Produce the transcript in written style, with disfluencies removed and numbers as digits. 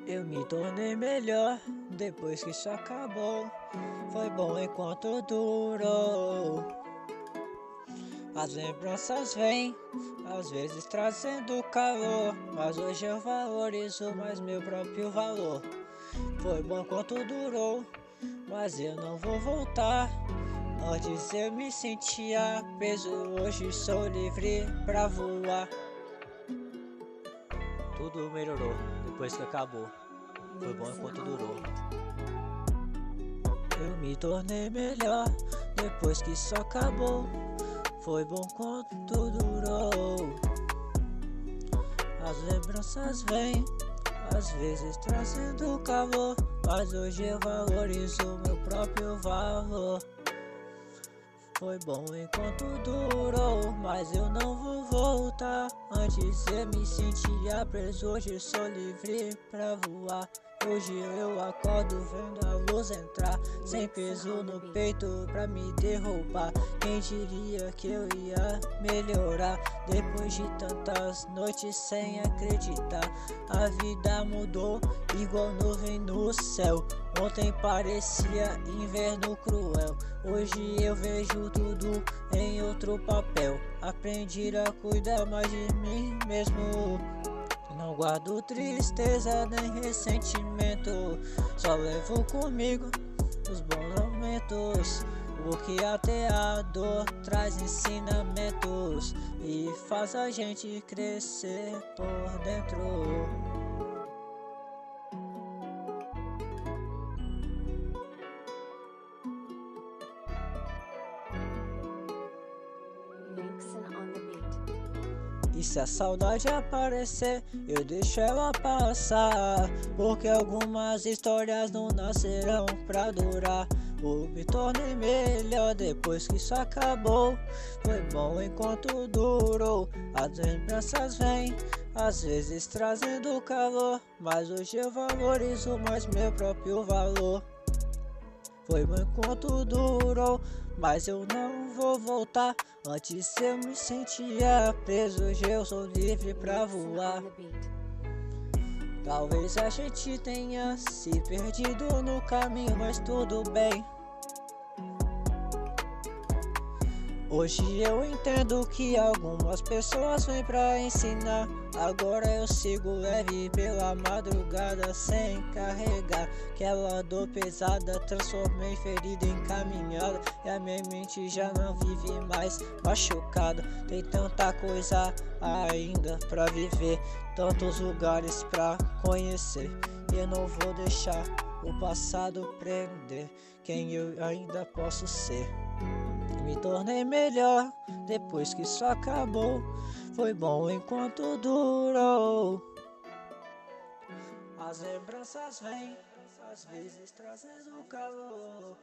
Eu me tornei melhor depois que isso acabou. Foi bom enquanto durou. As lembranças vêm, às vezes trazendo calor, mas hoje eu valorizo mais meu próprio valor. Foi bom enquanto durou, mas eu não vou voltar. Antes eu me sentia preso, hoje sou livre pra voar. Tudo melhorou depois que acabou. Foi bom enquanto durou. Eu me tornei melhor depois que isso acabou. Foi bom quanto durou. As lembranças vêm, às vezes trazendo calor, mas hoje eu valorizo meu próprio valor. Foi bom enquanto durou, mas eu não vou voltar. Antes eu me sentia preso, hoje sou livre pra voar. Hoje eu acordo vendo a luz entrar, sem peso no peito pra me derrubar. Quem diria que eu ia melhorar, depois de tantas noites sem acreditar. A vida mudou igual nuvem no céu. Ontem parecia inverno cruel, hoje eu vejo tudo em outro papel. Aprendi a cuidar mais de mim mesmo. Não guardo tristeza nem ressentimento, só levo comigo os bons momentos. Porque até a dor traz ensinamentos e faz a gente crescer por dentro. Vixen on the beat. E se a saudade aparecer, eu deixo ela passar, porque algumas histórias não nascerão pra durar. Eu me tornei melhor depois que isso acabou. Foi bom enquanto durou. As lembranças vêm, às vezes trazendo calor, mas hoje eu valorizo mais meu próprio valor. Foi bom enquanto durou, mas eu não vou voltar. Antes eu me sentia preso, hoje eu sou livre pra voar. Talvez a gente tenha se perdido no caminho, mas tudo bem. Hoje eu entendo que algumas pessoas vêm pra ensinar. Agora eu sigo leve pela madrugada sem carregar. Aquela dor pesada transformei ferida em caminhada, e a minha mente já não vive mais machucada. Tem tanta coisa ainda pra viver, tantos lugares pra conhecer. Eu não vou deixar o passado prender quem eu ainda posso ser. Me tornei melhor depois que isso acabou. Foi bom enquanto durou. As lembranças vêm, às vezes trazendo calor.